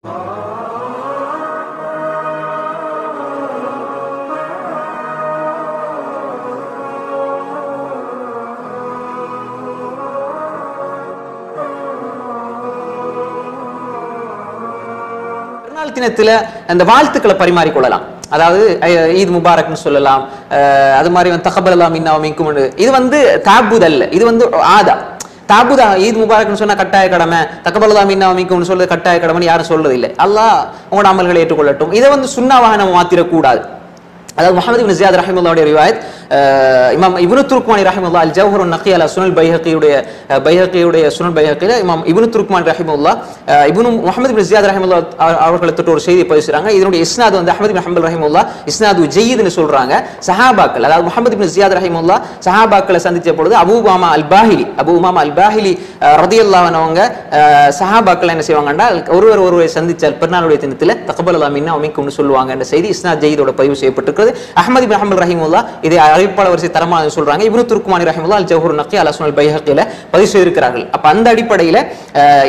தினத்துல அந்த வாழ்த்துக்களை பரிமாறிக்கொள்ளலாம். அதாவது ஈத் முபாரக்னு சொல்லலாம். அது மாதிரி தகபலல்லா மின்னா மின்கும். இது தாபுத் அல்ல, இது ஆதா. தாபுதா ஈத் முபாரக்னு சொன்னா கட்டாய கடமை, தகபலல்லா மின்னா மின்கும்னு சொல்றது கட்டாய கடமைன்னு யாரும் சொல்றது இல்லை. அல்லாஹ் உங்களோட அமல்களை ஏற்றுக்கொள்ளட்டும். இதை சுன்னாவாக நம்ம மாத்திரக்கூடாது. அதாவது முஹம்மது இப்னு ஜியாத் ரஹிமஹுல்லாஹுடைய ரிவாயத், இமாம் இப்னு துர்க்மானி ரஹிமஹுல்லாஹ் அல் ஜவ்ஹருன் நகி அலா சுனல் பைஹகியுடைய சுனல் பைஹகில இமாம் இப்னு துர்க்மானி ரஹிமஹுல்லாஹ் இப்னு முஹம்மது இப்னு ஜியாத் ரஹிமஹுல்லாஹ் அவர்களை தொட்டு ஒரு செய்தி பேசுறாங்க. இதனுடைய இஸ்னாத் அஹ்மத் இப்னு ஹம்பல் ரஹிமஹுல்லாஹ் இஸ்னாது ஜய்யித்னு சொல்றாங்க. சஹாபாக்கள், அதாவது முஹம்மது இப்னு ஜியாத் ரஹிமஹுல்லாஹ் சஹாபாக்களை சந்திச்ச பொழுது அபூ உமாமா அல் பாஹிலி ரலியல்லாஹு அன்ஹு அவங்க சஹாபாக்கள் என்ன செய்வாங்கன்னா ஒருவரை சந்திச்சால் பெருநாளுடைய தினத்துல தகபலல்லா மின்னா மின்கும்னு சொல்லுவாங்க என்ற செய்தி இஸ்னாத் ஜய்யிதோட பதிவு செய்யப்பட்டிருக்கு. அஹ்மத் இப்னு ஹம்பல் ரஹிமஹுல்லாஹ் இதை அறிவிப்பாளர் வரிசை தரமாக சொல்றாங்க. இப்னு துர்க்மானி ரஹிமஹுல்லாஹ் அல் ஜவ்ஹருன் நகி அலா சுனல் பைஹகில பதிவு செய்திருக்கிறார்கள். அப்ப அந்த அடிப்படையில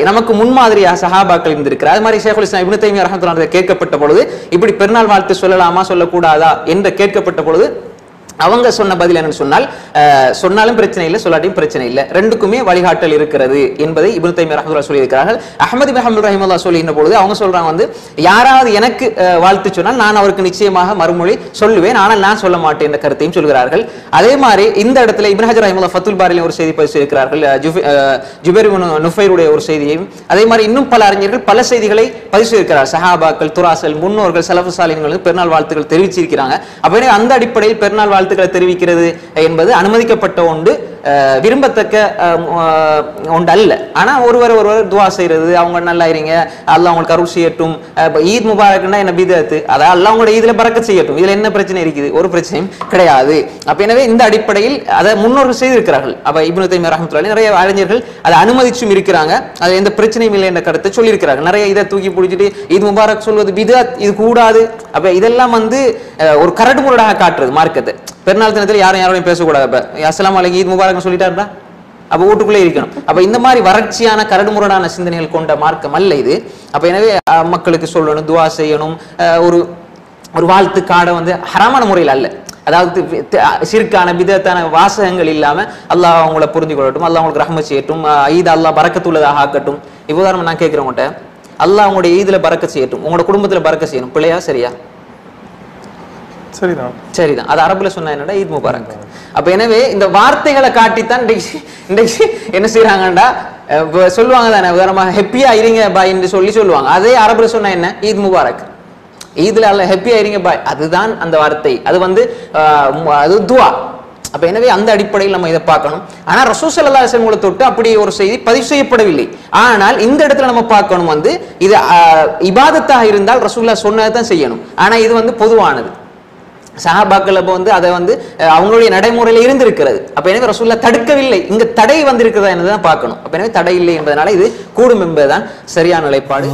நமக்கு முன்மாதிரியாக சஹாபாக்கள் இருந்திருக்கிறார். அது மாதிரி ஷேகுல் இஸ்லாம் இப்னு தைமிய்யா ரஹ்மத்துல்லாஹி கேட்கப்பட்ட பொழுது இப்படி பெருநாள் வாழ்த்து சொல்லலாமா சொல்லக்கூடாதா என்று கேட்கப்பட்ட பொழுது அவங்க சொன்ன பதில் என்னன்னு சொன்னால், சொன்னாலும் பிரச்சனை இல்லை, சொல்லாட்டியும் பிரச்சனை இல்லை, ரெண்டுக்குமே வழிகாட்டல் இருக்கிறது என்பதை இப்னு தைமிய்யா ரஹ்மத்துல்லாஹி சொல்லியிருக்கிறார்கள். அஹ்மத் இப்னு ஹம்பல் ரஹிமஹுல்லாஹ் சொல்லுகின்ற பொழுது அவங்க சொல்றாங்க யாராவது எனக்கு வாழ்த்து சொன்னால் நான் அவருக்கு நிச்சயமாக மறுமொழி சொல்லுவேன், ஆனால் நான் சொல்ல மாட்டேன் என்ற கருத்தையும் சொல்கிறார்கள். அதே மாதிரி இந்த இடத்துல இப்னு ஹஜர் ரஹிமஹுல்லாஹ் ஃபத்துல் பாரியில் ஒரு செய்தி பதிவு செய்திருக்கிறார்கள், ஜுபைர் இப்னு நுஃபைருடைய ஒரு செய்தியையும். அதே மாதிரி இன்னும் பல அறிஞர்கள் பல செய்திகளை பதிவு செய்திருக்கிறார். சஹாபாக்கள், துராசல், முன்னோர்கள், சலஃபு சாலிஹீன்கள் பெருநாள் வாழ்த்துக்கள் தெரிவிச்சிருக்கிறாங்க. அப்ப அந்த அடிப்படையில் பெருநாள் வாழ்த்துக்களை தெரிவிக்கிறது என்பது அனுமதிக்கப்பட்ட ஒன்று, விரும்பத்தக்க ஒன்று அல்ல. ஆனா ஒருவர் துவா செய்யறது, அவங்க நல்லா இருங்க, அல்லாஹ் அவங்களுக்கு அருள் செய்யட்டும். ஈத் முபாரக்னா என்ன பிதஅத், அதாவது அல்லாஹ் அவங்களோட ஈதுல பரக்கத் செய்யட்டும், இதுல என்ன பிரச்சனை இருக்குது? ஒரு பிரச்சனையும் கிடையாது. அப்ப எனவே இந்த அடிப்படையில் அதை முன்னோர்கள் செய்திருக்கிறார்கள். அப்ப இப்னு தைமிய்யா ரஹ்மத்துல்லாஹி நிறைய அறிஞர்கள் அதை அனுமதிச்சும் இருக்கிறாங்க, அது எந்த பிரச்சனையும் இல்லை என்ற கருத்தை சொல்லியிருக்கிறார்கள். நிறைய இதை தூக்கி பிடிச்சிட்டு ஈத் முபாரக் சொல்வது பிதஅத், இது கூடாது. அப்ப இதெல்லாம் ஒரு கரடு முரடாக காட்டுறது மார்க்கத்தை. பெருநாள் தினத்தில் யாரையும் பேசக்கூடாது. அப்ப அஸ்ஸலாமு அலைக்கும் ஈத் முபாரக் சொல்லிட்டாருடா, அப்ப வீட்டுக்குள்ளே இருக்கணும். அப்ப இந்த மாதிரி வறட்சியான கரடுமுரடான சிந்தனைகள் கொண்ட மார்க்கம் அல்ல இது. அப்ப எனவே மக்களுக்கு சொல்லணும், துவா செய்யணும். ஒரு வாழ்த்து காடை ஹராமான முறையில் அல்ல, அதாவது சிறுக்கான பிதத்தான வாசகங்கள் இல்லாம அல்லாஹ் அவங்களை புரிஞ்சு கொள்ளட்டும், அல்லாஹ் அவங்களுக்கு ரஹ்மத் செய்யட்டும், ஈத் அல்லாஹ் பரக்கத்துள்ளதாக ஆக்கட்டும். உதாரணம் நான் கேட்கிறேன் உங்கள்கிட்ட, அல்லாஹ் உங்களுடைய ஈதுல பரக்கத் செய்யட்டும், உங்களோட குடும்பத்துல பரக்கத் செய்யணும், பிள்ளையா? சரியா? சரிதான். அது அரபுல சொன்னா என்னடா ஈத் முபாரக். அப்ப எனவே இந்த வார்த்தைகளை காட்டித்தான் இன்றைக்கு என்ன செய்யறாங்கடா, சொல்லுவாங்க தானே, உதாரணமா ஹெப்பியா இருங்க பாய் என்று சொல்லுவாங்க. அதே அரபுல சொன்னா என்ன, ஈத் முபாரக். ஈதுல அல்ல ஹெப்பியா இருங்க பாய், அதுதான் அந்த வார்த்தை. அது துவா. அப்ப எனவே அந்த அடிப்படையில் நம்ம இதை பார்க்கணும். ஆனா ரசூல் ஸல்லல்லாஹு அலைஹி வஸல்லம் தொட்டு அப்படி ஒரு செய்தி பதிவு செய்யப்படவில்லை. ஆனால் இந்த இடத்துல நம்ம பார்க்கணும், இது இபாதத்தாக இருந்தால் ரசூலுல்லாஹ் சொன்னதான் செய்யணும். ஆனா இது பொதுவானது. சஹாபாக்கள் அதை அவங்களுடைய நடைமுறையில இருந்திருக்கிறது. அப்ப எனவே ரசூலுல்லாஹ் தடுக்கவில்லை, இங்க தடை வந்திருக்கிறதா என்னதான் பார்க்கணும். அப்ப எனவே தடை இல்லை என்பதனால இது கூடும் என்பதுதான் சரியான நிலைப்பாடு.